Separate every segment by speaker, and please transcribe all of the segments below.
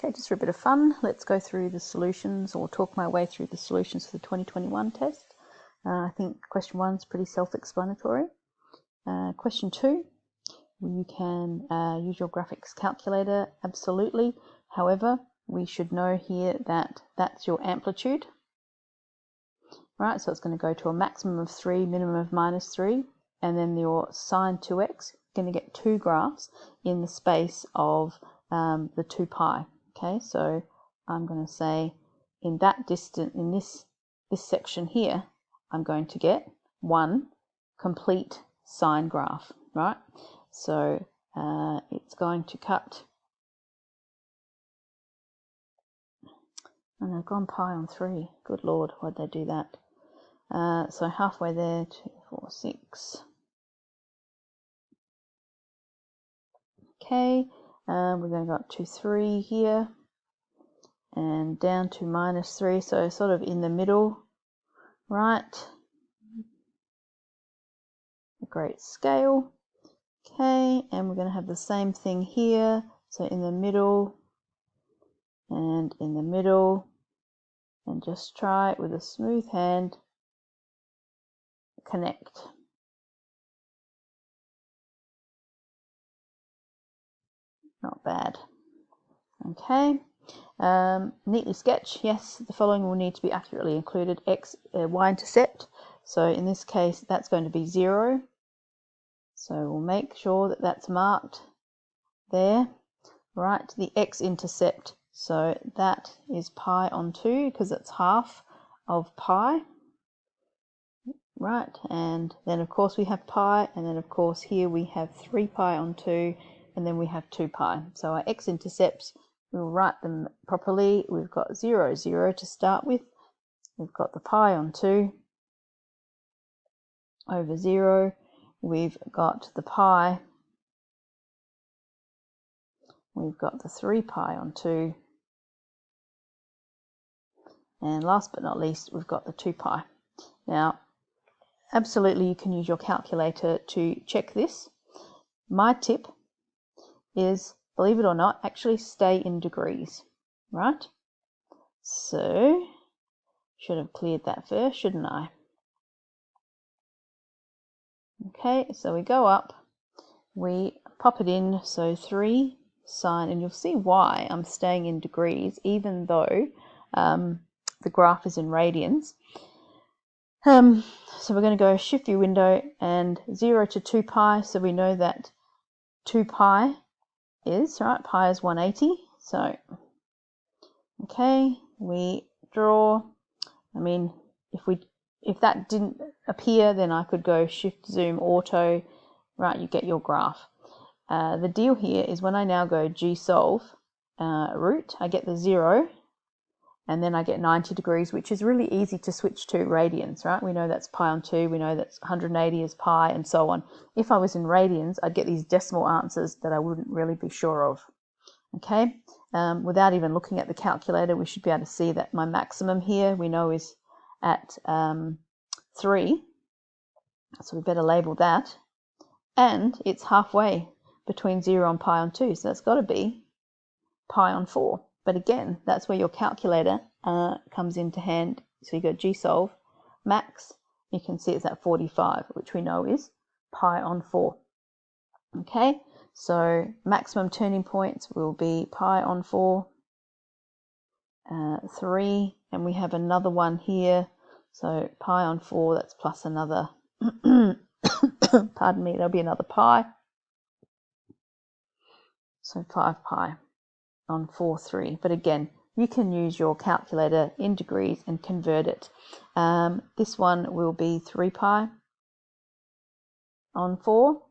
Speaker 1: Okay, just for a bit of fun, let's go through the solutions, or talk my way through the solutions for the 2021 test. I think question 1 is pretty self-explanatory. Question 2, you can use your graphics calculator, absolutely. However, we should know here that that's your amplitude. Right, so it's going to go to a maximum of 3, minimum of -3, and then your sine 2x, you're going to get 2 graphs in the space of the 2 pi. Okay, so I'm going to say in that distance, in this section here, I'm going to get 1 complete sine graph, right? So it's going to cut, and I've gone pi on 3. Good Lord, why'd they do that? So halfway there, 2, 4, 6. Okay, we're going to go up to 3 here, and down to -3, so sort of in the middle, right? A great scale. Okay, and we're going to have the same thing here, so in the middle, and in the middle, and just try it with a smooth hand, connect. Not bad. Okay. Neatly sketch, yes, the following will need to be accurately included. Y-intercept, so in this case that's going to be 0, so we'll make sure that that's marked there. Right, the x-intercept, so that is pi on 2 because it's half of pi. Right, and then of course we have pi, and then of course here we have 3 pi on 2, and then we have 2 pi. So our x-intercepts, we'll write them properly. We've got 0, 0 to start with. We've got the pi on 2 over 0. We've got the pi. We've got the 3 pi on 2. And last but not least, we've got the 2 pi. Now, absolutely you can use your calculator to check this. My tip is, believe it or not, actually stay in degrees, right? So, should have cleared that first, shouldn't I? Okay, so we go up, we pop it in, so 3 sine, and you'll see why I'm staying in degrees, even though the graph is in radians. So we're going to go shift view window and 0 to 2 pi, so we know that 2 pi is, right, pi is 180, so, okay, we draw, I mean, if that didn't appear, then I could go shift zoom auto, right, you get your graph. The deal here is when I now go gsolve root, I get the 0, and then I get 90 degrees, which is really easy to switch to radians, right? We know that's pi on 2, we know that's 180 is pi, and so on. If I was in radians, I'd get these decimal answers that I wouldn't really be sure of. Okay, without even looking at the calculator, we should be able to see that my maximum here we know is at 3, so we better label that, and it's halfway between 0 and pi on 2, so that's got to be pi on 4. But again, that's where your calculator comes into hand. So you go gsolve max, you can see it's at 45, which we know is pi on 4. Okay, so maximum turning points will be pi on 4, 3, and we have another one here, so pi on 4, that's plus another, pardon me, there'll be another pi, so 5 pi on 4, 3, but again, you can use your calculator in degrees and convert it. This one will be 3 pi on 4,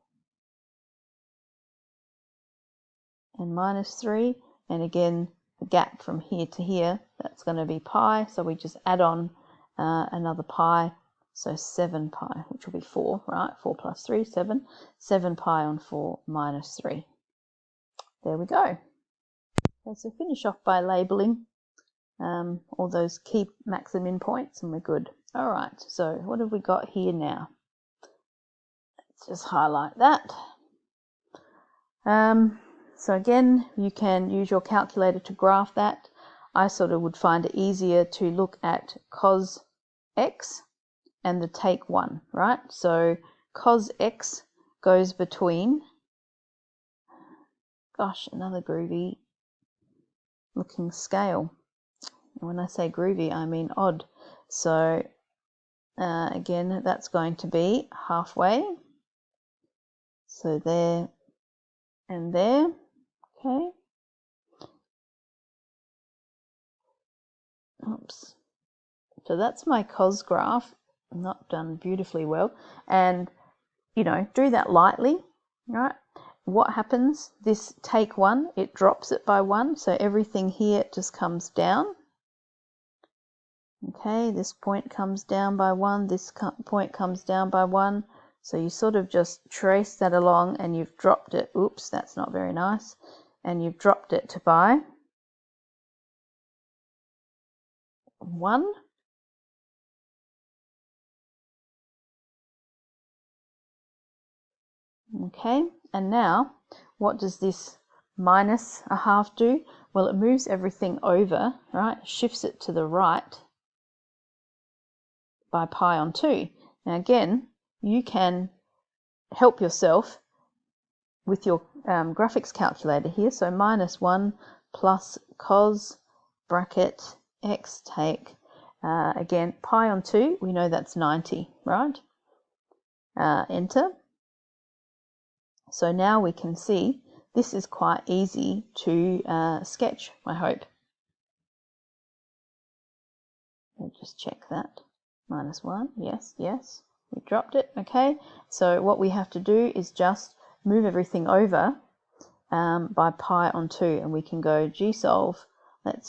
Speaker 1: and -3, and again, the gap from here to here, that's going to be pi, so we just add on another pi, so 7 pi, which will be 4, right? 4 plus 3, 7. 7 pi on 4 -3. There we go. Okay, so finish off by labelling all those key max and min points, and we're good. All right, so what have we got here now? Let's just highlight that. So again, you can use your calculator to graph that. I sort of would find it easier to look at cos x and the take 1, right? So cos x goes between, gosh, another groovy looking scale. When I say groovy, I mean odd. So again, that's going to be halfway. So there and there, okay. Oops. So that's my cos graph, not done beautifully well. And, you know, do that lightly, right? What happens? This take 1, it drops it by 1. So everything here just comes down. Okay, this point comes down by 1, this point comes down by 1. So you sort of just trace that along and you've dropped it. Oops, that's not very nice. And you've dropped it to by 1. Okay, and now what does this minus a half do? Well, it moves everything over, right? Shifts it to the right by pi on 2. Now again, you can help yourself with your graphics calculator here. So minus 1 plus cos bracket x take, again, pi on 2, we know that's 90, right? Enter. So now we can see this is quite easy to sketch, I hope. I'll just check that. Minus 1, yes, yes. We dropped it, okay. So what we have to do is just move everything over by pi on 2, and we can go gsolve.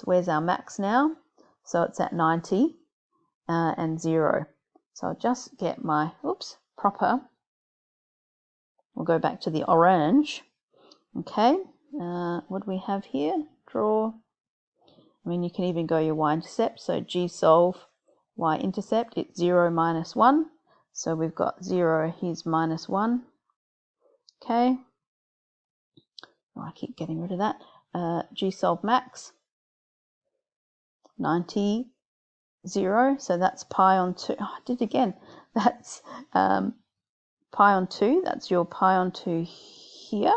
Speaker 1: Where's our max now? So it's at 90 and 0. So I'll just get my, proper. We'll go back to the orange. Okay, what do we have here? Draw. I mean, you can even go your y-intercept. So gsolve y-intercept, it's 0 minus 1. So we've got 0, here's minus 1. Okay. Oh, I keep getting rid of that. Gsolve max, 90, 0. So that's pi on 2. Oh, I did it again. That's pi on 2. That's your pi on 2 here.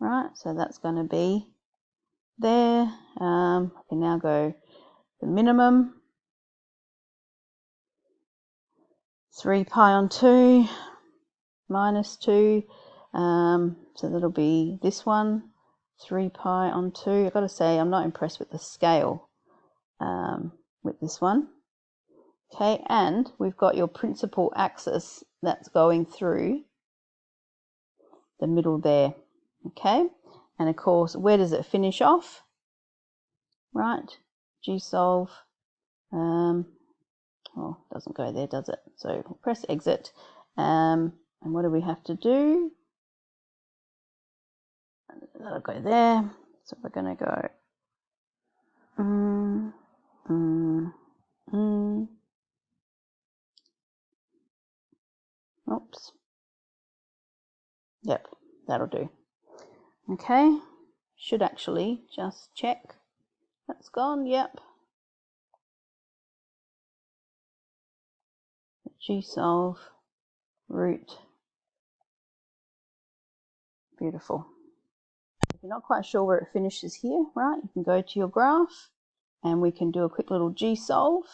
Speaker 1: Right, so that's going to be there. I can now go the minimum. 3 pi on 2 minus 2. So that'll be this one. 3 pi on 2. I've got to say, I'm not impressed with the scale with this one. Okay, and we've got your principal axis that's going through the middle there. Okay, and of course, where does it finish off? Right, gsolve. Oh, it doesn't go there, does it? So we'll press exit. And what do we have to do? That'll go there. So we're going to go. Oops. Yep, that'll do. Okay, should actually just check. That's gone, yep. Gsolve, root. Beautiful. If you're not quite sure where it finishes here, right, you can go to your graph and we can do a quick little gsolve,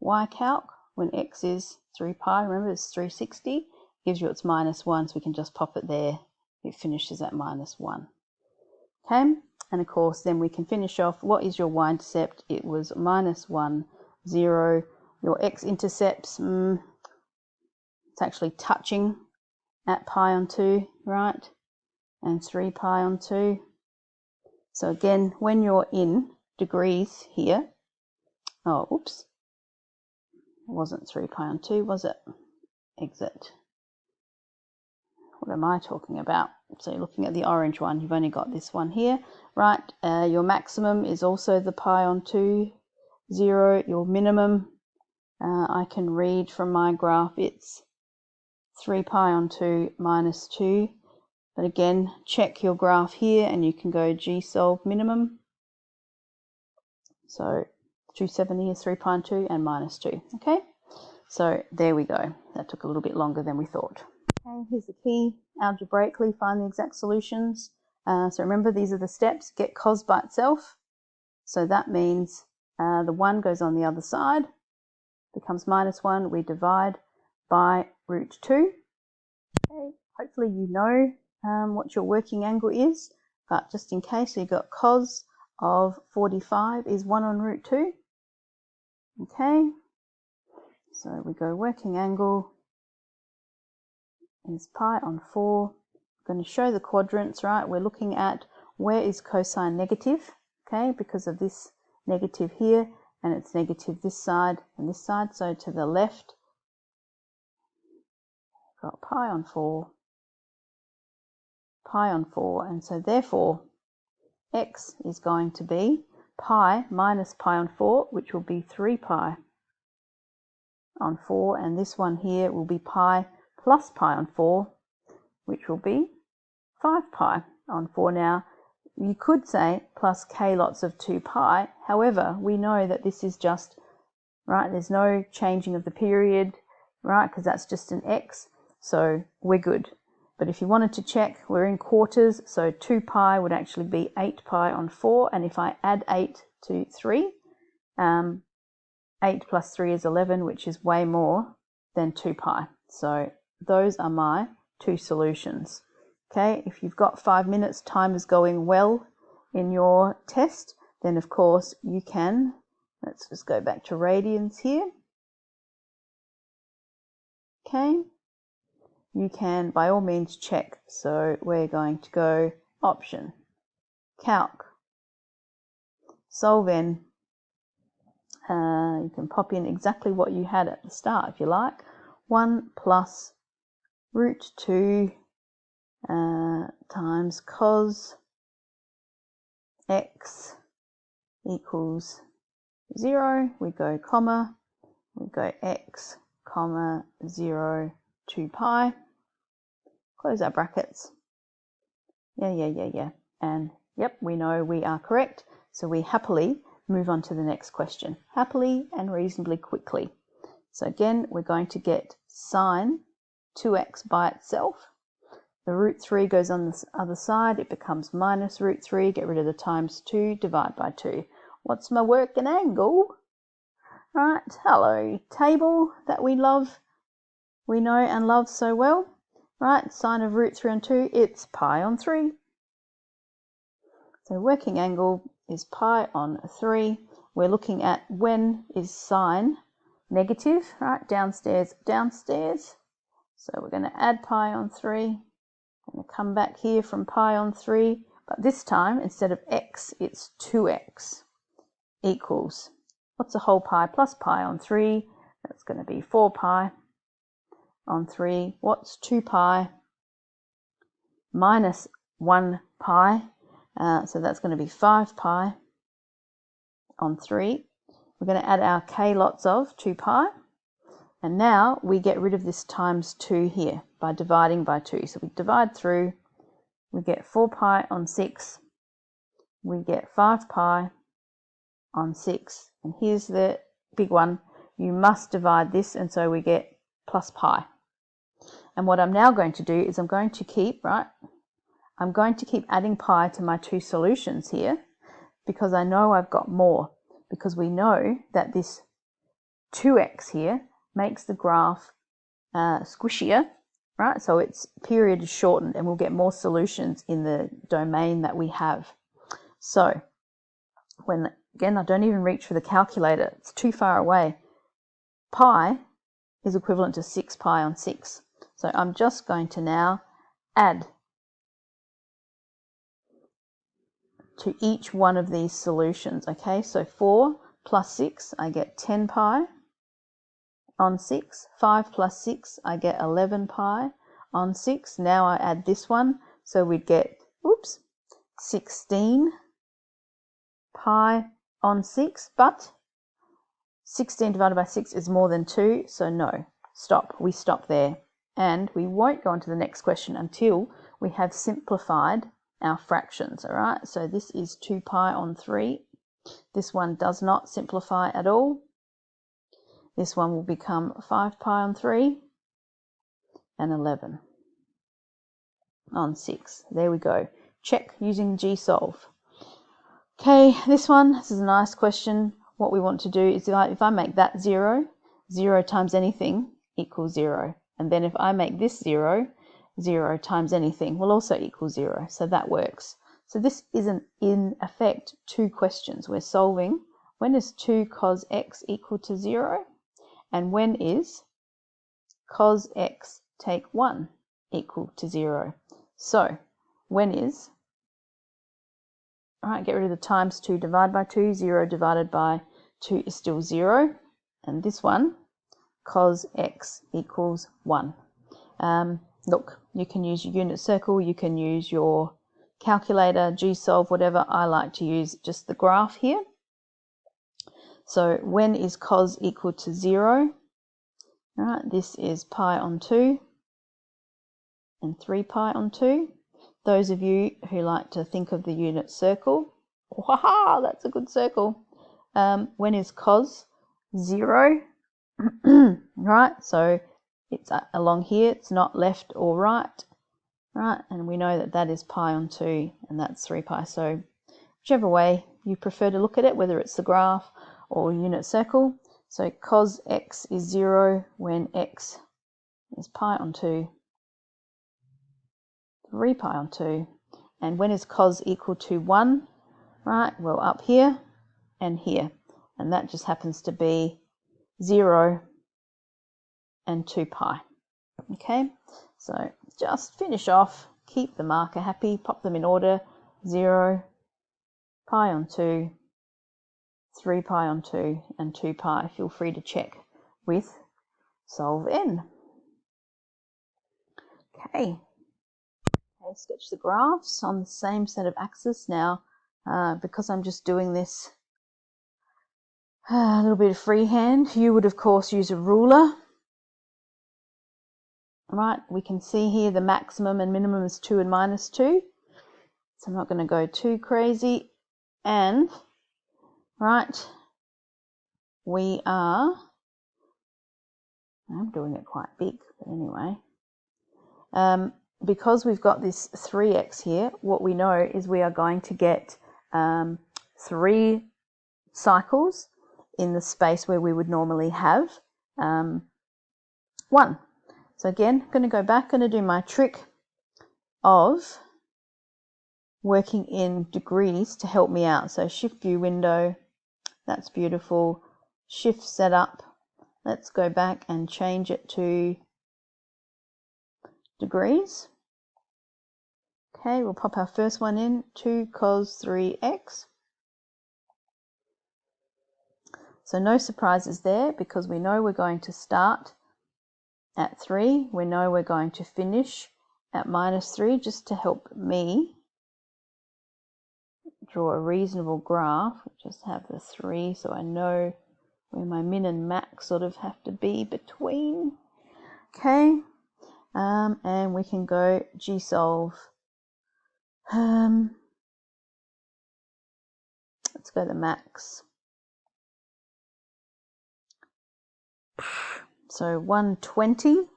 Speaker 1: ycalc, when x is 3 pi, remember it's 360, gives you its minus 1, so we can just pop it there. It finishes at minus 1. Okay, and of course then we can finish off, what is your y-intercept? It was minus 1, 0. Your x-intercepts, it's actually touching at pi on 2, right? And 3 pi on 2. So again, when you're in degrees here, oh, oops, it wasn't 3 pi on 2, was it? Exit. What am I talking about? So you're looking at the orange one, you've only got this one here, right? Your maximum is also the pi on 2, 0. Your minimum, I can read from my graph, it's 3 pi on 2 minus 2. But again, check your graph here and you can go G solve minimum. So 270 is 3 pi and 2 and minus 2. Okay, so there we go. That took a little bit longer than we thought. Okay, here's the key. Algebraically find the exact solutions. So remember, these are the steps. Get cos by itself. So that means the 1 goes on the other side, becomes minus 1. We divide by root 2. Okay, hopefully you know what your working angle is, but just in case, you've got cos of 45 is 1 on root 2. Okay, so we go working angle is pi on 4. I'm going to show the quadrants, right? We're looking at where is cosine negative, okay, because of this negative here, and it's negative this side and this side. So to the left, got pi on 4, pi on 4, and so therefore x is going to be pi minus pi on 4, which will be 3 pi on 4, and this one here will be pi plus pi on 4, which will be 5 pi on 4. Now, you could say plus k lots of 2 pi. However, we know that this is just, right, there's no changing of the period, right, because that's just an x, so we're good. But if you wanted to check, we're in quarters, so 2 pi would actually be 8 pi on 4, and if I add 8 to 3, 8 plus 3 is 11, which is way more than 2 pi. So those are my two solutions. Okay, if you've got 5 minutes, time is going well in your test, then of course you can, let's just go back to radians here. Okay, you can by all means check. So we're going to go option, calc, solve n. You can pop in exactly what you had at the start if you like. 1 plus root 2 times cos x equals 0. We go comma, we go x, comma, 0, 2 pi. Close our brackets. Yeah. And yep, we know we are correct. So we happily move on to the next question. Happily and reasonably quickly. So again, we're going to get sine 2x by itself. The root 3 goes on this other side. It becomes minus root 3. Get rid of the times 2. Divide by 2. What's my working angle? Right, hello, table that we love. We know and love so well. Right, sine of root 3 on 2, it's pi on 3. So working angle is pi on 3. We're looking at when is sine negative, right? Downstairs, downstairs. So we're going to add pi on 3. I'm going to come back here from pi on 3, but this time instead of x, it's 2x equals, what's a whole pi plus pi on 3? That's going to be 4 pi on 3. What's 2 pi minus 1 pi? So that's going to be 5 pi on 3. We're going to add our k lots of 2 pi. And now we get rid of this times 2 here by dividing by 2. So we divide through, we get 4 pi on 6. We get 5 pi on 6. And here's the big one. You must divide this, and so we get plus pi. And what I'm now going to do is I'm going to keep, right, I'm going to keep adding pi to my two solutions here because I know I've got more, because we know that this 2x here makes the graph squishier, right? So its period is shortened and we'll get more solutions in the domain that we have. So when, again, I don't even reach for the calculator, it's too far away. Pi is equivalent to 6 pi on 6. So I'm just going to now add to each one of these solutions, okay? So 4 plus 6, I get 10 pi on 6. 5 plus 6, I get 11 pi on 6. Now I add this one, so we'd get, 16 pi on 6, but 16 divided by 6 is more than 2, so no, stop. We stop there. And we won't go on to the next question until we have simplified our fractions, all right? So this is 2 pi on 3. This one does not simplify at all. This one will become 5 pi on 3 and 11 on 6. There we go. Check using GSolve. Okay, this is a nice question. What we want to do is if I make that 0, 0 times anything equals 0. And then if I make this 0, 0 times anything will also equal 0. So that works. So this isn't in effect 2 questions. We're solving when is 2 cos x equal to 0 and when is cos x take 1 equal to 0. So when is, all right, get rid of the times 2 divided by 2, 0 divided by 2 is still 0. And this one, cos x equals 1. Look, you can use your unit circle, you can use your calculator, GSolve, whatever. I like to use just the graph here. So when is cos equal to 0? All right, this is pi on 2 and 3 pi on 2. Those of you who like to think of the unit circle, wow, that's a good circle. When is cos 0? Right, so it's along here, it's not left or right, right? And we know that that is pi on 2 and that's 3 pi. So whichever way you prefer to look at it, whether it's the graph or unit circle. So cos x is 0 when x is pi on 2, 3 pi on 2. And when is cos equal to 1? Right, well, up here and here. And that just happens to be 0 and 2 pi. Okay, so just finish off, keep the marker happy, pop them in order. 0, pi on 2, 3 pi on 2, and 2 pi. Feel free to check with solve n. Okay, sketch the graphs on the same set of axes now. Because I'm just doing this a little bit of freehand, you would of course use a ruler. Right, we can see here the maximum and minimum is 2 and minus 2. So I'm not going to go too crazy. And, right, we are, I'm doing it quite big, but anyway. Because we've got this 3x here, what we know is we are going to get 3 cycles in the space where we would normally have 1. So again, I'm going to go back, going to do my trick of working in degrees to help me out. So shift view window, that's beautiful. Shift setup, let's go back and change it to degrees. Okay, we'll pop our first one in, 2 cos 3x. So no surprises there because we know we're going to start at 3. We know we're going to finish at minus 3, just to help me draw a reasonable graph. Just have the 3 so I know where my min and max sort of have to be between. Okay, and we can go GSolve. Let's go the max. So 120.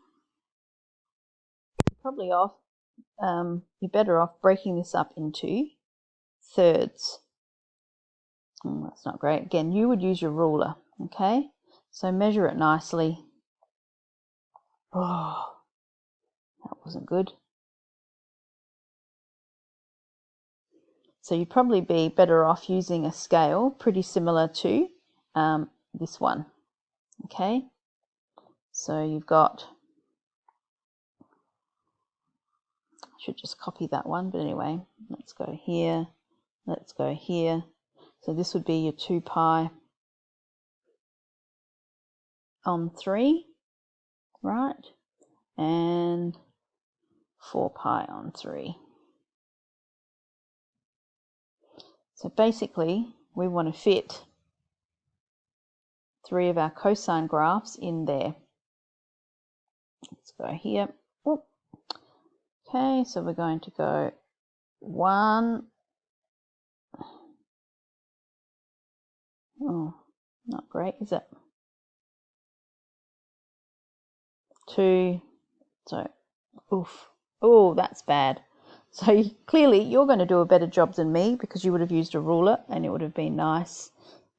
Speaker 1: Probably off. You're better off breaking this up into thirds. That's not great. Again, you would use your ruler. Okay, so measure it nicely. Oh, that wasn't good. So you'd probably be better off using a scale pretty similar to this one. Okay, so you've got, I should just copy that one, but anyway, let's go here, let's go here. So this would be your 2 pi on 3, right, and 4 pi on 3. So basically, we want to fit 3 of our cosine graphs in there. Let's go here. Oop. Okay, so we're going to go 1. Oh, not great, is it? 2. So, oof. Oh, that's bad. So clearly you're going to do a better job than me because you would have used a ruler and it would have been nice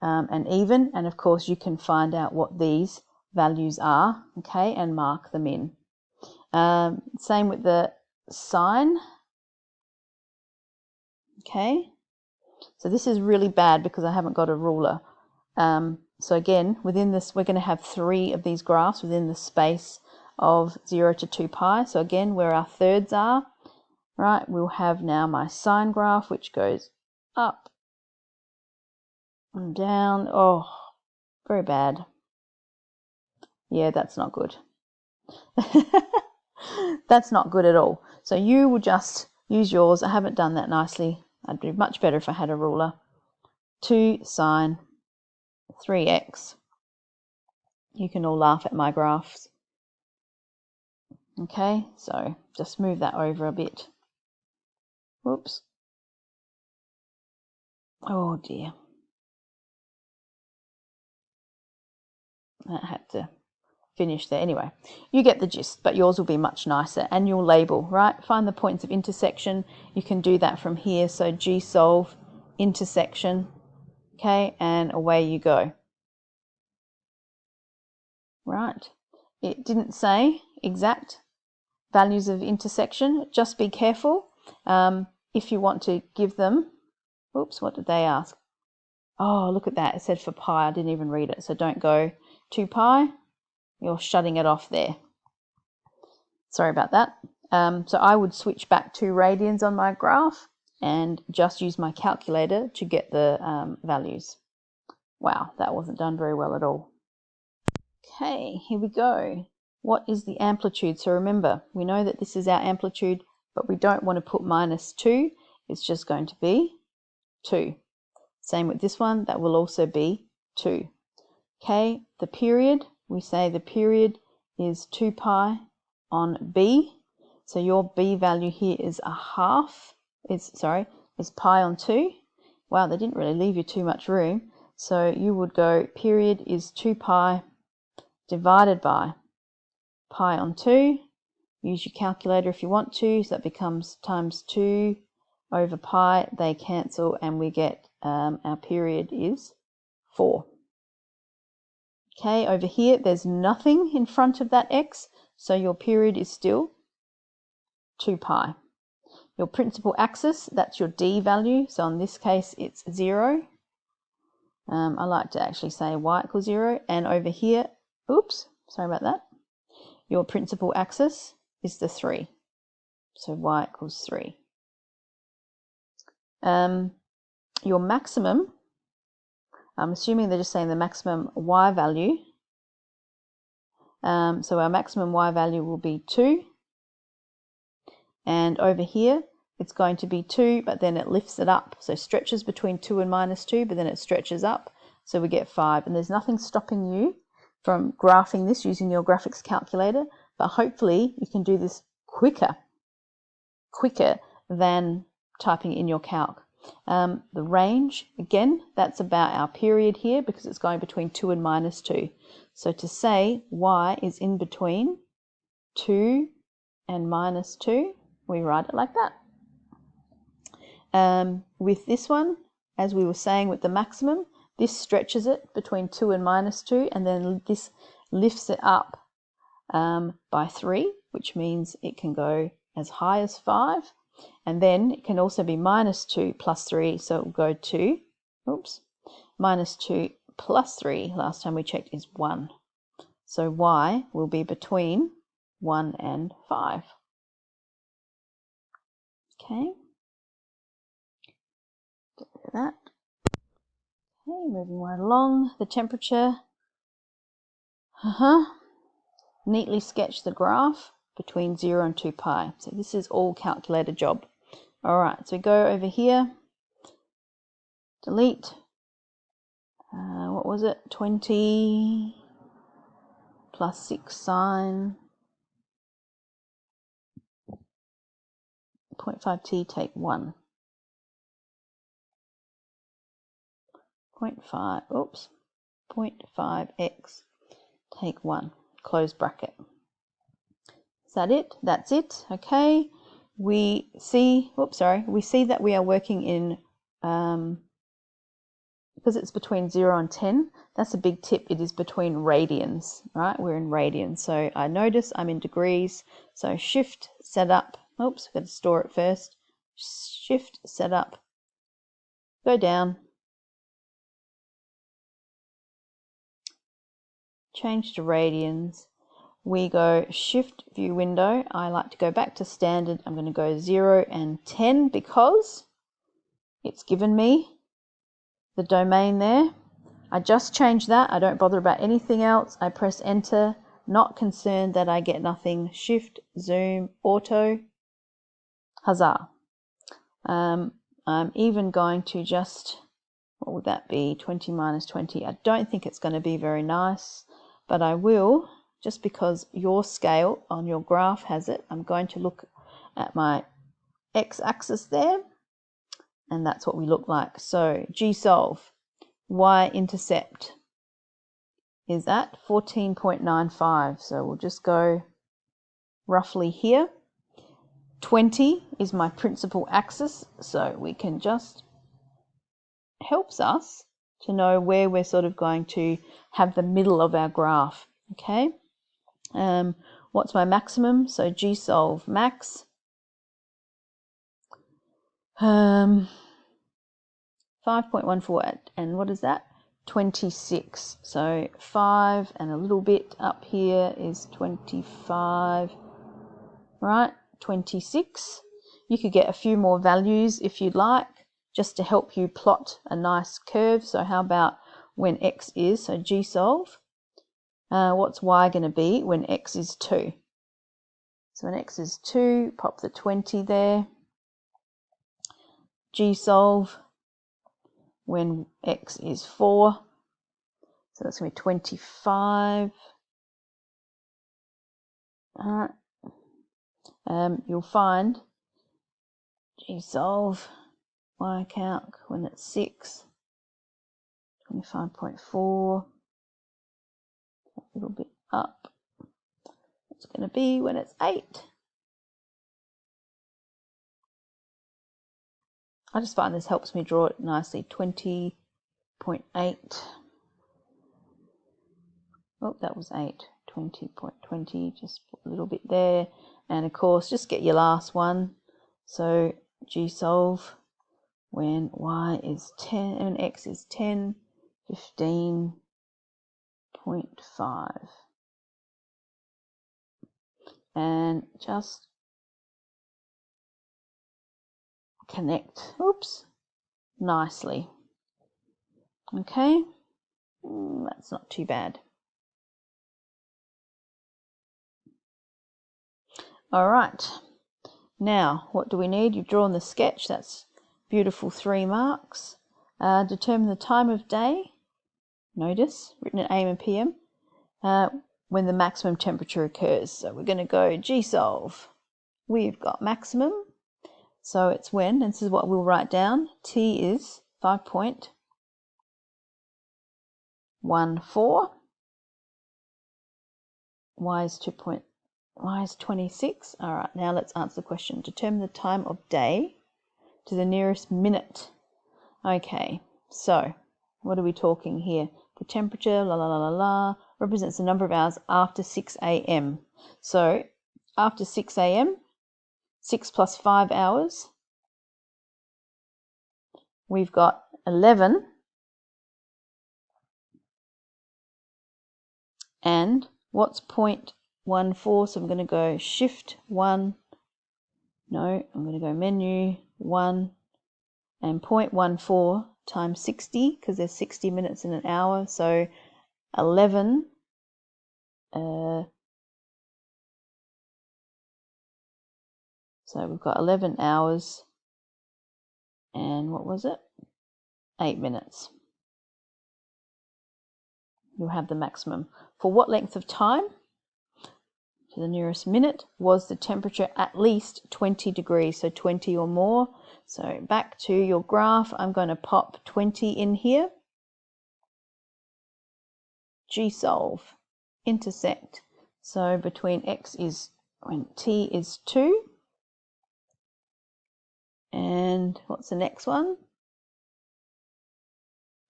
Speaker 1: and even. And of course you can find out what these values are, okay, and mark them in. Same with the sine. Okay, so this is really bad because I haven't got a ruler. So again, within this, we're going to have 3 of these graphs within the space of 0 to 2 pi. So again, where our thirds are, right, we'll have now my sine graph, which goes up and down. Oh, very bad. Yeah, that's not good. That's not good at all. So you will just use yours. I haven't done that nicely. I'd do much better if I had a ruler. 2 sine 3x. You can all laugh at my graphs. Okay, so just move that over a bit. Whoops. Oh dear. I had to finish there. Anyway, you get the gist, but yours will be much nicer. And you'll label, right? Find the points of intersection. You can do that from here. So G solve intersection. Okay, and away you go. Right. It didn't say exact values of intersection. Just be careful. If you want to give them, oops, what did they ask? Oh, look at that. It said for pi. I didn't even read it. So don't go 2 pi. You're shutting it off there. Sorry about that. So I would switch back to radians on my graph and just use my calculator to get the values. Wow, that wasn't done very well at all. Okay, here we go. What is the amplitude? So remember, we know that this is our amplitude, but we don't want to put -2. It's just going to be 2. Same with this one, that will also be 2. Okay, the period, we say the period is 2 pi on b. So your b value here is is pi on 2. Wow, they didn't really leave you too much room. So you would go period is 2 pi divided by pi on 2. Use your calculator if you want to. So that becomes times 2 over pi. They cancel and we get our period is 4. Okay, over here there's nothing in front of that x, so your period is still 2 pi. Your principal axis, that's your d value, so in this case it's 0. I like to actually say y equals 0, and over here, oops, sorry about that, your principal axis is the 3, so y equals 3. Your maximum, I'm assuming they're just saying the maximum y value, so our maximum y value will be 2, and over here it's going to be 2, but then it lifts it up, so stretches between 2 and -2, but then it stretches up, so we get 5, and there's nothing stopping you from graphing this using your graphics calculator, but hopefully you can do this quicker than typing in your calc. The range, again, that's about our period here because it's going between 2 and -2. So to say y is in between 2 and -2, we write it like that. With this one, as we were saying with the maximum, this stretches it between 2 and -2, and then this lifts it up by 3, which means it can go as high as 5, and then it can also be -2 plus 3, so it will go to, -2 plus 3, last time we checked, is 1. So y will be between 1 and 5. Okay. Get rid of that. Okay, moving right along. The temperature. Neatly sketch the graph between 0 and 2 pi. So this is all calculator job. All right, so go over here. Delete. What was it? 20 plus 6 sine 0.5t take 1. 0.5x take 1, close bracket. Is that it? That's it. Okay. We see, we see that we are working in, because it's between 0 and 10, that's a big tip. It is between radians, right? We're in radians. So I notice I'm in degrees. So shift, set up. Oops, got to store it first. Shift, set up. Go down. Change to radians. We go shift view window. I like to go back to standard. I'm going to go 0 and 10 because it's given me the domain there. I just change that. I don't bother about anything else. I press enter, not concerned that I get nothing. Shift, zoom, auto. Huzzah. I'm even going to just, what would that be? 20 minus 20. I don't think it's going to be very nice, but I will, just because your scale on your graph has it. I'm going to look at my x-axis there, and that's what we look like. So gsolve, y-intercept is at 14.95. So we'll just go roughly here. 20 is my principal axis, so we can just, helps us to know where we're sort of going to have the middle of our graph. Okay. What's my maximum? So gsolve max. 5.14, and what is that? 26. So 5 and a little bit up here is 25, right? 26. You could get a few more values if you'd like, just to help you plot a nice curve. So how about when x is, so gsolve, what's y going to be when x is 2? So when x is 2, pop the 20 there. Gsolve when x is 4, so that's going to be 25. All right. You'll find gsolve ycalc when it's 6, 25.4, a little bit up. It's going to be when it's 8. I just find this helps me draw it nicely. 20.8. Oh, that was 8. 20.20, just put a little bit there. And of course, just get your last one. So gsolve when y is 10 and x is 10, 15.5. And just connect, oops, nicely. Okay, that's not too bad. All right, now what do we need? You've drawn the sketch, that's beautiful, 3 marks. Determine the time of day, notice, written at AM and PM, when the maximum temperature occurs. So we're going to go gsolve. We've got maximum, so it's when, and this is what we'll write down, T is 5.14, y is 26. All right, now let's answer the question. Determine the time of day to the nearest minute. Okay, so what are we talking here? The temperature, represents the number of hours after 6 a.m. So after 6 a.m., 6 plus 5 hours, we've got 11, and what's 0.14? So I'm going to go shift 1, no, I'm going to go menu 1, and 0.14 times 60, because there's 60 minutes in an hour, so 11, so we've got 11 hours, and what was it? 8 minutes. You'll have the maximum. For what length of time? to the nearest minute, was the temperature at least 20 degrees, so 20 or more. So back to your graph, I'm going to pop 20 in here. G-solve, intersect. So between x is, when t is 2, and what's the next one?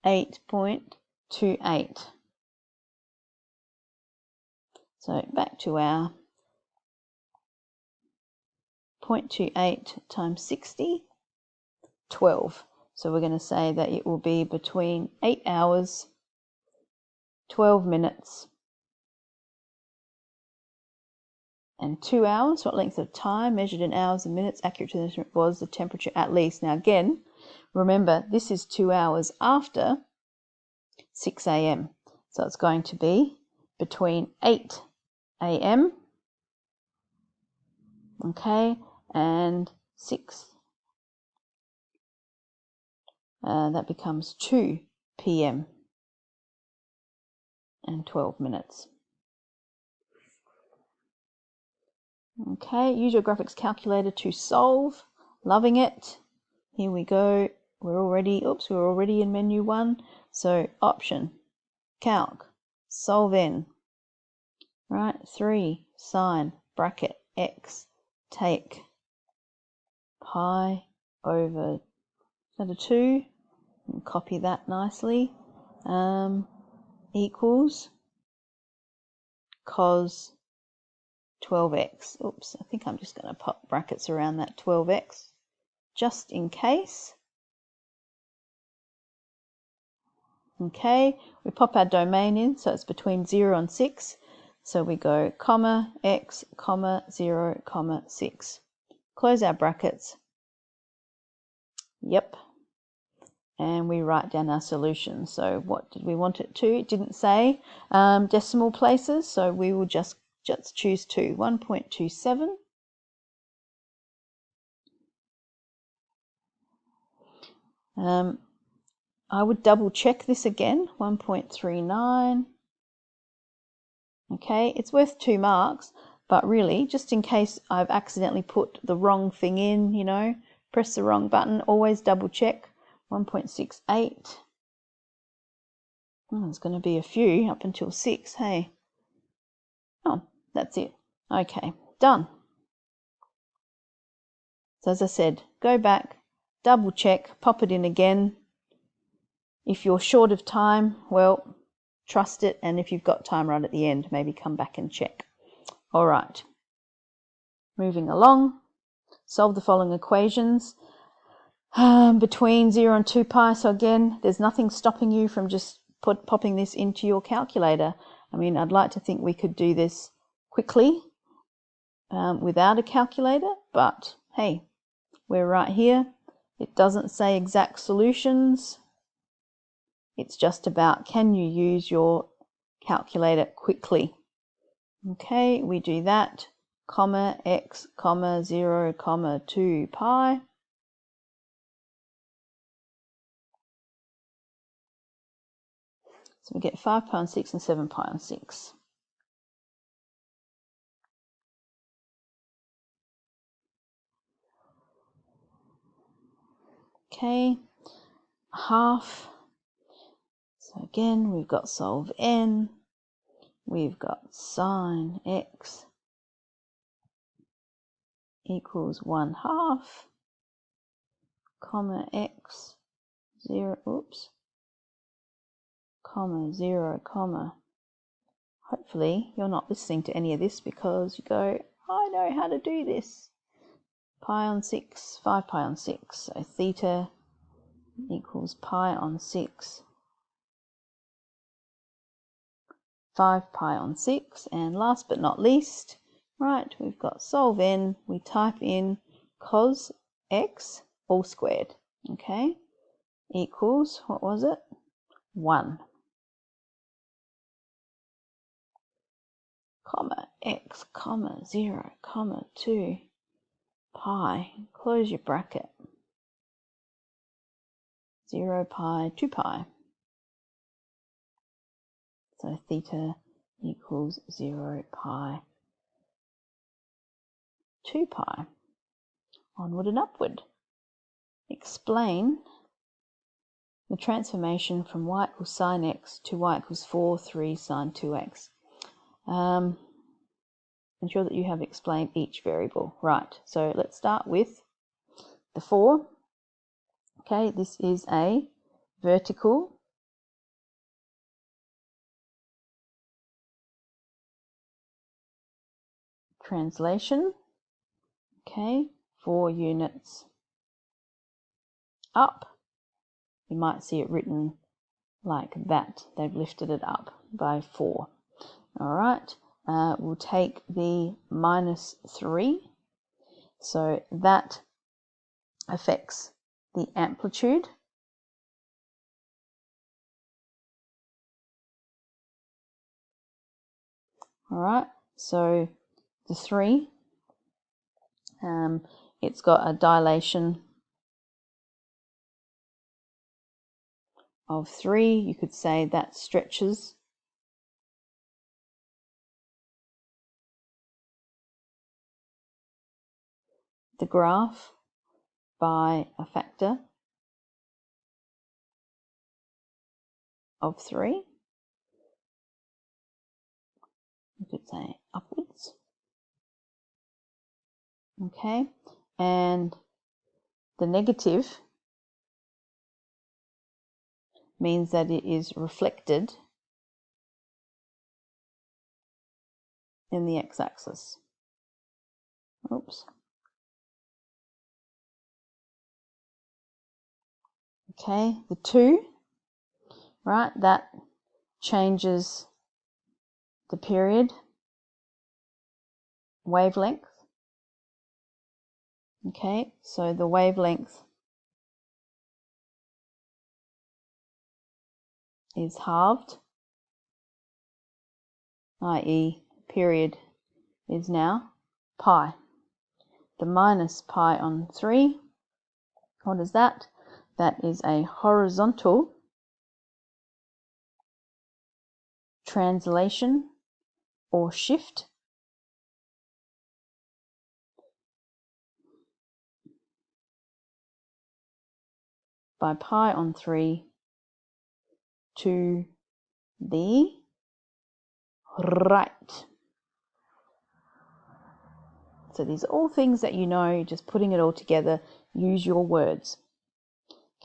Speaker 1: 8.28. So back to our 0.28 times 60, 12. So we're going to say that it will be between 8 hours, 12 minutes, and 2 hours. What length of time measured in hours and minutes accurate to the was the temperature at least. Now again, remember this is 2 hours after 6 a.m. So it's going to be between 8 a.m. okay, and 6. That becomes 2 p.m. and 12 minutes. Okay, use your graphics calculator to solve. Loving it. Here we go. We're already in menu 1. So option, calc, solve n. Right, 3, sine, bracket, x, take pi over 2, and copy that nicely, equals cos 12x. Oops, I think I'm just going to pop brackets around that 12x just in case. Okay, we pop our domain in, so it's between 0 and 6. So we go comma x, comma 0, comma 6. Close our brackets. Yep. And we write down our solution. So what did we want it to? It didn't say decimal places, so we will just choose 2. 1.27. I would double check this again. 1.39. Okay, it's worth 2 marks, but really, just in case I've accidentally put the wrong thing in, you know, press the wrong button, always double check. 1.68. Oh, there's going to be a few up until 6, hey? Oh, that's it. Okay, done. So as I said, go back, double check, pop it in again. If you're short of time, well, trust it, and if you've got time right at the end, maybe come back and check. All right, moving along, solve the following equations between 0 and 2 pi. So again, there's nothing stopping you from just popping this into your calculator. I mean, I'd like to think we could do this quickly without a calculator, but hey, we're right here. It doesn't say exact solutions. It's just about, can you use your calculator quickly? Okay, we do that, comma x, comma 0, comma 2 pi. So we get 5 pi on 6 and 7 pi on 6. Okay, half. So again, we've got solve n. We've got sine x equals 1/2, comma x 0, oops, comma 0, comma. Hopefully you're not listening to any of this because you go, I know how to do this. Pi on 6, 5 pi on 6. So theta equals pi on 6, 5 pi on 6. And last but not least, right, we've got solve n. We type in cos x all squared, okay, equals, what was it? 1. Comma x, comma 0, comma 2 pi, close your bracket, 0 pi, 2 pi. So theta equals 0 pi, 2 pi. Onward and upward. Explain the transformation from y equals sine x to y equals 4, 3 sine 2x. Ensure that you have explained each variable. Right, so let's start with the 4. Okay, this is a vertical translation. Okay, 4 units up. You might see it written like that. They've lifted it up by 4. All right, we'll take the minus 3. So that affects the amplitude. All right, so the 3, it's got a dilation of 3. You could say that stretches the graph by a factor of 3. You could say upwards. Okay, and the negative means that it is reflected in the x-axis. Oops. Okay, the 2, right, that changes the period wavelength. Okay, so the wavelength is halved, i.e. period is now pi. The minus pi on 3, what is that? That is a horizontal translation or shift by pi on 3 to the right. So these are all things that you know, just putting it all together, use your words.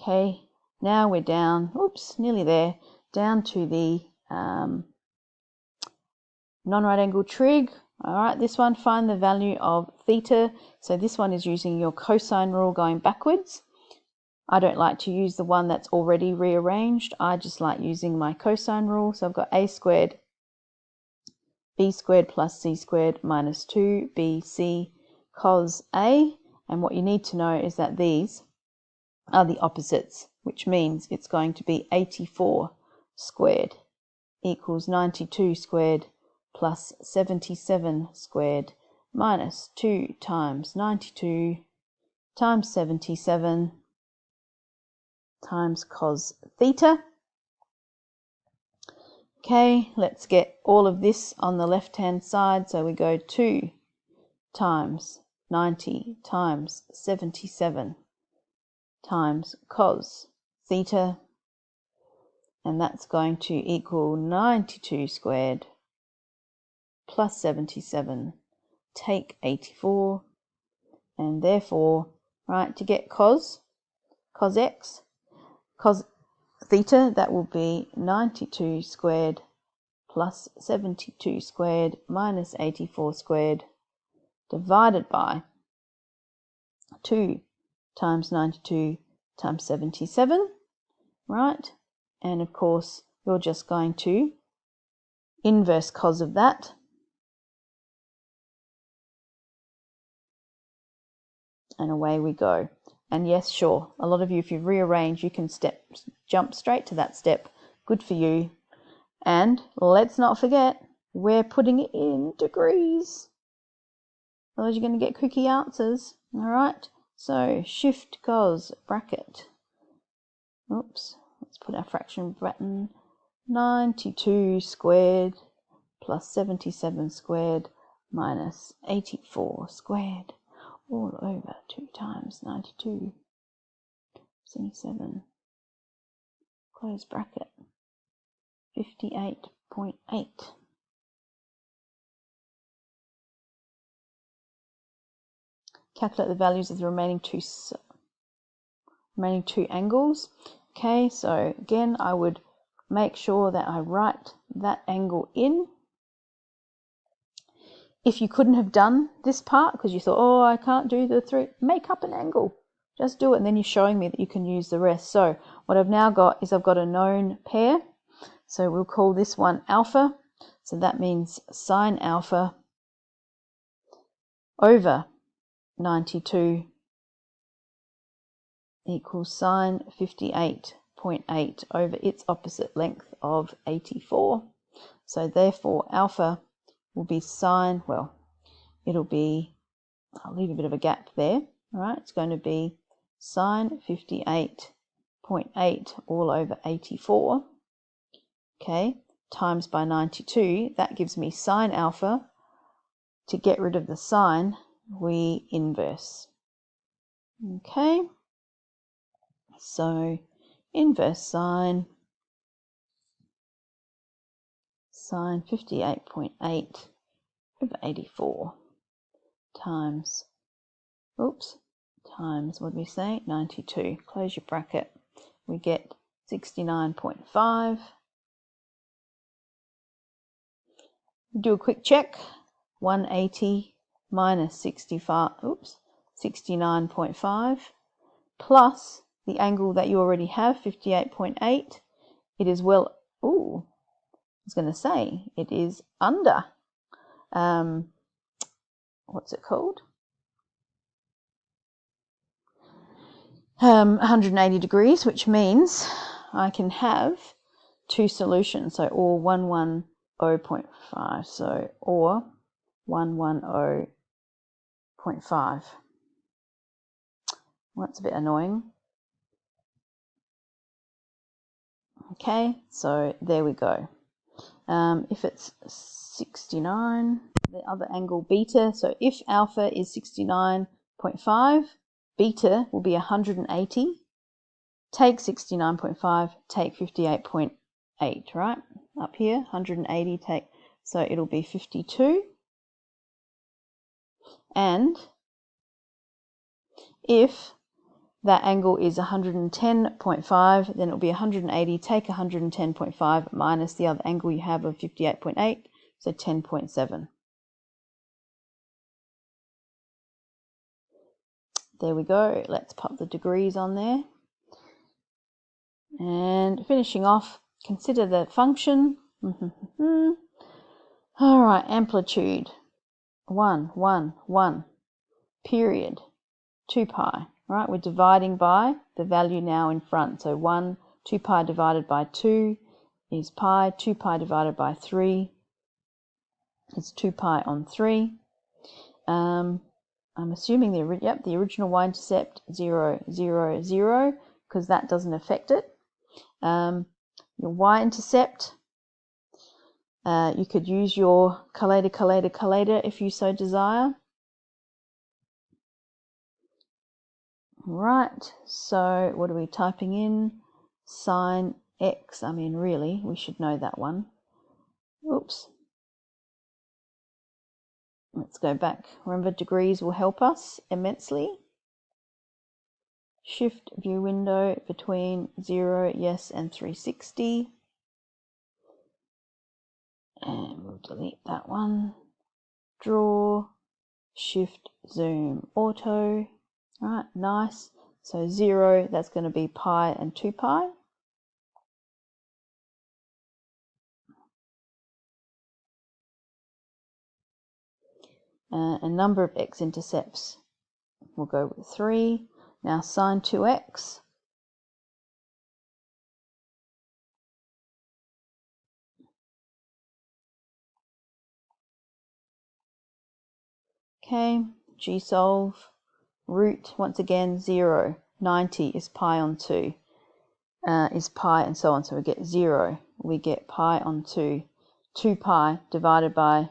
Speaker 1: Okay, now we're down, oops, nearly there, down to the non-right angle trig. All right, this one, find the value of theta. So this one is using your cosine rule going backwards. I don't like to use the one that's already rearranged. I just like using my cosine rule. So I've got a squared b squared plus c squared minus 2bc cos a. And what you need to know is that these are the opposites, which means it's going to be 84 squared equals 92 squared plus 77 squared minus 2 times 92 times 77 times cos theta. Okay, let's get all of this on the left-hand side. So we go 2 times 90 times 77 times cos theta, and that's going to equal 92 squared plus 77, take 84, and therefore, right, to get cos x, cos theta, that will be 92 squared plus 72 squared minus 84 squared divided by 2 times 92 times 77, right? And of course, you're just going to inverse cos of that. And away we go. And yes, sure, a lot of you, if you rearrange, you can jump straight to that step. Good for you. And let's not forget, we're putting it in degrees. Otherwise you're going to get cookie answers. All right, so shift cos bracket. Oops, let's put our fraction button. 92 squared plus 77 squared minus 84 squared all over 2 times 92, 77, close bracket, 58.8. Calculate the values of the remaining two angles. Okay, so again, I would make sure that I write that angle in. If you couldn't have done this part because you thought, oh, I can't do the 3, make up an angle. Just do it, and then you're showing me that you can use the rest. So what I've now got is I've got a known pair. So we'll call this one alpha. So that means sine alpha over 92 equals sine 58.8 over its opposite length of 84. So therefore alpha will be sine, well, it'll be, I'll leave a bit of a gap there, all right? It's going to be sine 58.8 all over 84, okay, times by 92. That gives me sine alpha. To get rid of the sine, we inverse. Okay, so inverse sine 58.8 over 84 times, times, what did we say, 92. Close your bracket. We get 69.5. Do a quick check. 180 minus 69.5 plus the angle that you already have, 58.8. It is well, I was going to say, it is under, what's it called? 180 degrees, which means I can have two solutions. So or 110.5, so or 110.5. Well, that's a bit annoying. Okay, so there we go. If it's 69, the other angle beta, so if alpha is 69.5, beta will be 180. Take 69.5, take 58.8, right? Up here, 180, take, so it'll be 52. And if that angle is 110.5, then it'll be 180, take 110.5 minus the other angle you have of 58.8, so 10.7. There we go. Let's pop the degrees on there. And finishing off, consider the function. All right, amplitude, 1, 1, 1, period, 2 pi. Right, we're dividing by the value now in front. So 2 pi divided by 2 is pi. 2 pi divided by 3 is 2 pi on 3. I'm assuming the original y-intercept 0, 0, 0, because that doesn't affect it. Your y-intercept, you could use your collator if you so desire. Right, so what are we typing in? Sine x, I mean really, we should know that one. Oops. Let's go back. Remember, degrees will help us immensely. Shift view window between 0, yes, and 360. And we'll delete that one. Draw, shift, zoom, auto. Right, nice. So 0, that's going to be pi and 2 pi. And number of x-intercepts, we'll go with 3. Now sine 2x. Okay, G-solve, root, once again 0, 90 is pi on 2, is pi and so on, so we get 0, we get pi on 2, 2 pi divided by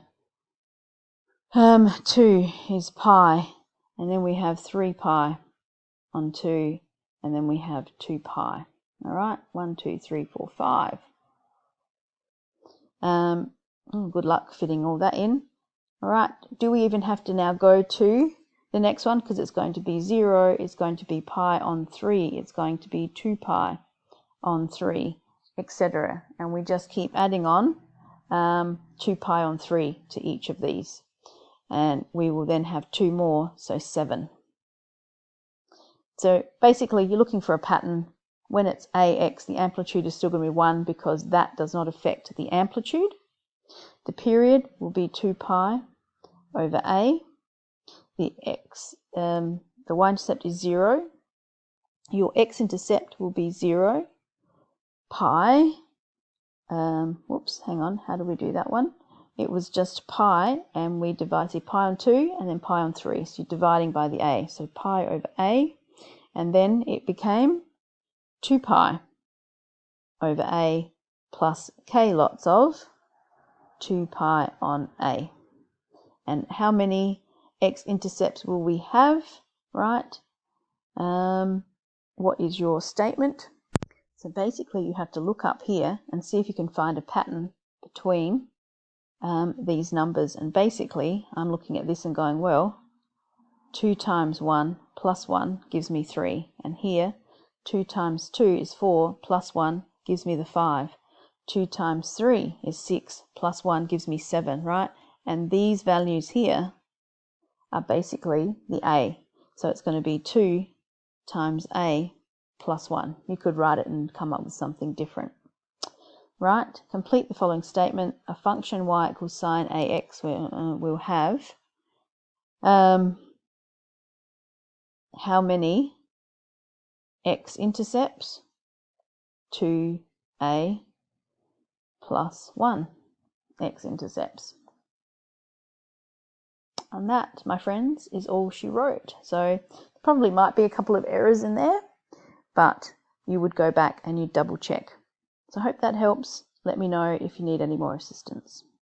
Speaker 1: 2 is pi, and then we have 3 pi on 2, and then we have 2 pi. All right, 1, 2, 3, 4, 5. Good luck fitting all that in. All right, do we even have to now go to the next one? Because it's going to be 0, it's going to be pi on 3, it's going to be 2 pi on 3, etc. And we just keep adding on 2 pi on 3 to each of these. And we will then have 2 more, so 7. So basically you're looking for a pattern. When it's AX, the amplitude is still going to be 1 because that does not affect the amplitude. The period will be 2 pi over A. The y-intercept is 0. Your x-intercept will be 0. Pi. Whoops, hang on. How do we do that one? It was just pi, and we divide, pi on 2 and then pi on 3. So you're dividing by the A. So pi over A, and then it became 2 pi over A plus k lots of 2 pi on A. And how many x-intercepts will we have, right? What is your statement? So basically you have to look up here and see if you can find a pattern between these numbers. And basically I'm looking at this and going, well, 2 times 1 plus 1 gives me 3. And here 2 times 2 is 4 plus 1 gives me the 5. 2 times 3 is 6 plus 1 gives me 7, right? And these values here are basically the A. So it's going to be 2 times A plus 1. You could write it and come up with something different. Right? Complete the following statement. A function y equals sine AX will have how many x-intercepts? 2A plus 1 x-intercepts. And that, my friends, is all she wrote. So probably might be a couple of errors in there, but you would go back and you'd double check. So I hope that helps. Let me know if you need any more assistance.